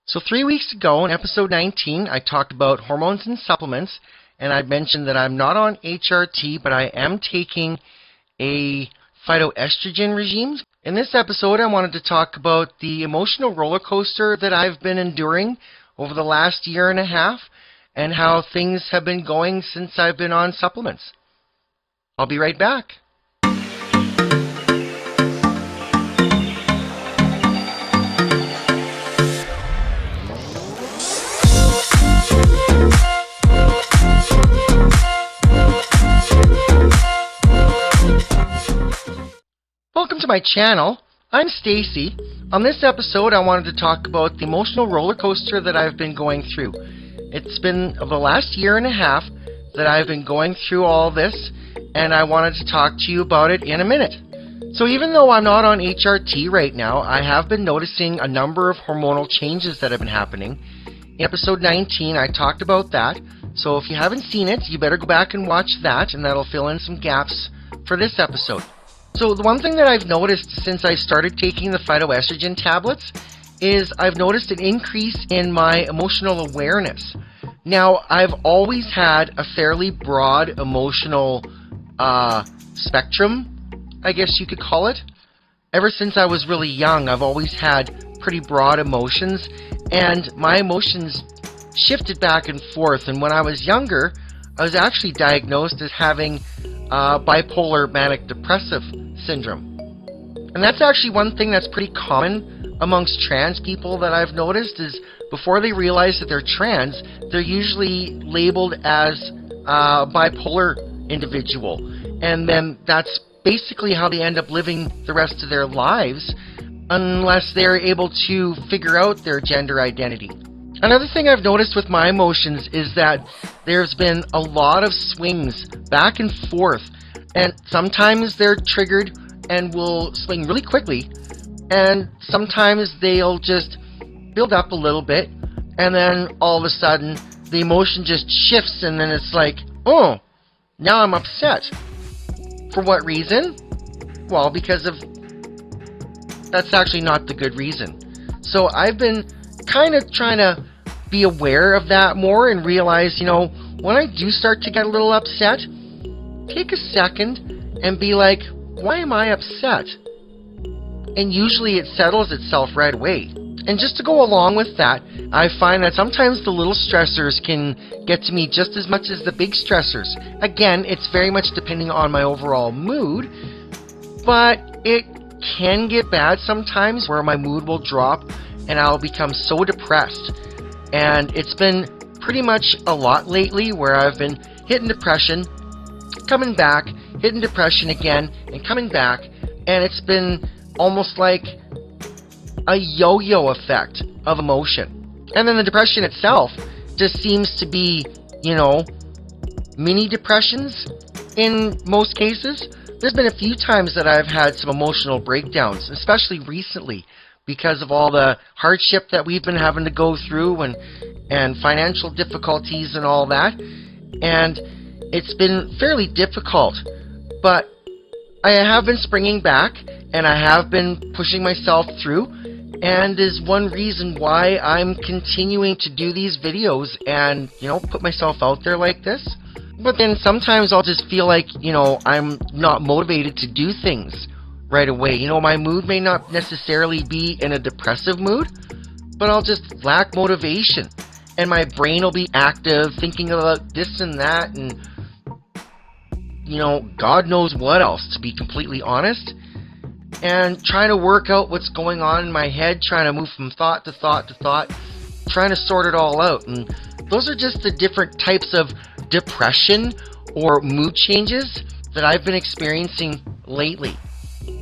So 3 weeks ago in episode 19, I talked about hormones and supplements, and I mentioned that I'm not on HRT, but I am taking a phytoestrogen regime. In this episode, I wanted to talk about the emotional roller coaster that I've been enduring over the last year and a half, and how things have been going since I've been on supplements. I'll be right back. Welcome to my channel. I'm Stacy. On this episode, I wanted to talk about the emotional roller coaster that I've been going through. It's been the last year and a half that I've been going through all this, and I wanted to talk to you about it in a minute. So even though I'm not on HRT right now, I have been noticing a number of hormonal changes that have been happening. In episode 19, I talked about that. So if you haven't seen it, you better go back and watch that, and that'll fill in some gaps for this episode. So the one thing that I've noticed since I started taking the phytoestrogen tablets is I've noticed an increase in my emotional awareness. Now, I've always had a fairly broad emotional spectrum, I guess you could call it. Ever since I was really young, I've always had pretty broad emotions, and my emotions shifted back and forth. And when I was younger, I was actually diagnosed as having bipolar manic depressive syndrome. And that's actually one thing that's pretty common amongst trans people that I've noticed is before they realize that they're trans, they're usually labeled as a bipolar individual. And then that's basically how they end up living the rest of their lives unless they're able to figure out their gender identity. Another thing I've noticed with my emotions is that there's been a lot of swings back and forth, and sometimes they're triggered and will swing really quickly, and sometimes they'll just build up a little bit, and then all of a sudden the emotion just shifts, and then it's like, oh, now I'm upset. For what reason? Well, because of... that's actually not the good reason. So I've been kind of trying to be aware of that more and realize, when I do start to get a little upset, take a second and be like, why am I upset? And usually it settles itself right away. And just to go along with that, I find that sometimes the little stressors can get to me just as much as the big stressors. Again, it's very much depending on my overall mood, but it can get bad sometimes where my mood will drop and I'll become so depressed. And it's been pretty much a lot lately where I've been hitting depression, coming back, hitting depression again, and coming back. And it's been almost like a yo-yo effect of emotion. And then the depression itself just seems to be, mini depressions in most cases. There's been a few times that I've had some emotional breakdowns, especially recently, because of all the hardship that we've been having to go through and financial difficulties and all that. And it's been fairly difficult. But I have been springing back, and I have been pushing myself through, and is one reason why I'm continuing to do these videos and, put myself out there like this. But then sometimes I'll just feel like, I'm not motivated to do things right away. My mood may not necessarily be in a depressive mood, but I'll just lack motivation. And my brain will be active, thinking about this and that, and, God knows what else, to be completely honest. And trying to work out what's going on in my head, trying to move from thought to thought to thought, trying to sort it all out. And those are just the different types of depression or mood changes that I've been experiencing lately.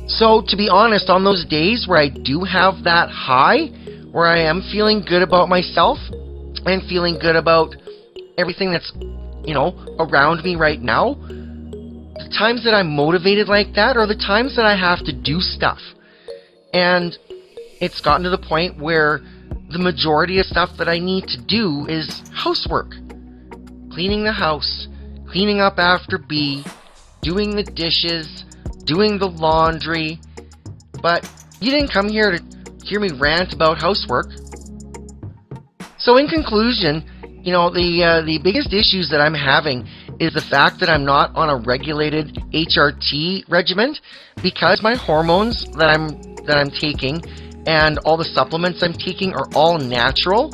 So, to be honest, on those days where I do have that high, where I am feeling good about myself and feeling good about everything that's, around me right now, the times that I'm motivated like that are the times that I have to do stuff. And it's gotten to the point where the majority of stuff that I need to do is housework. Cleaning the house, cleaning up after B, doing the dishes, doing the laundry. But you didn't come here to hear me rant about housework. So in conclusion, the biggest issues that I'm having is the fact that I'm not on a regulated HRT regimen, because my hormones that I'm taking and all the supplements I'm taking are all natural.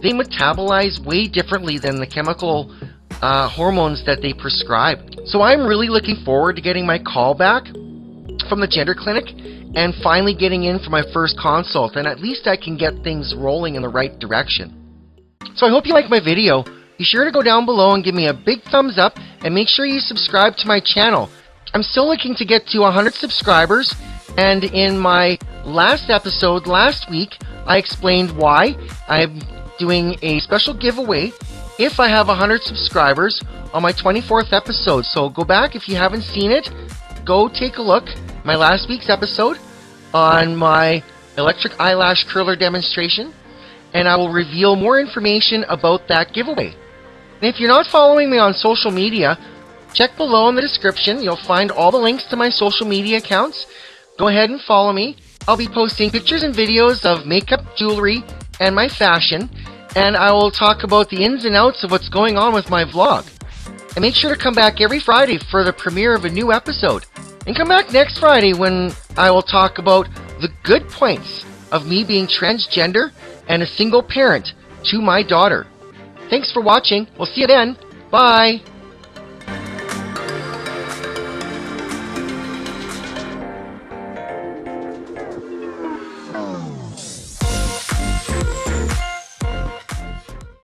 They metabolize way differently than the chemical hormones that they prescribe. So I'm really looking forward to getting my call back from the gender clinic and finally getting in for my first consult, and at least I can get things rolling in the right direction. So I hope you like my video. Be sure to go down below and give me a big thumbs up, and make sure you subscribe to my channel. I'm still looking to get to 100 subscribers, and in my last episode last week, I explained why I'm doing a special giveaway if I have 100 subscribers on my 24th episode. So go back if you haven't seen it. Go take a look. My last week's episode on my electric eyelash curler demonstration, and I will reveal more information about that giveaway. And if you're not following me on social media, check below in the description. You'll find all the links to my social media accounts. Go ahead and follow me. I'll be posting pictures and videos of makeup, jewelry, and my fashion, and I will talk about the ins and outs of what's going on with my vlog. And make sure to come back every Friday for the premiere of a new episode. And come back next Friday when I will talk about the good points of me being transgender and a single parent to my daughter. Thanks for watching. We'll see you then. Bye.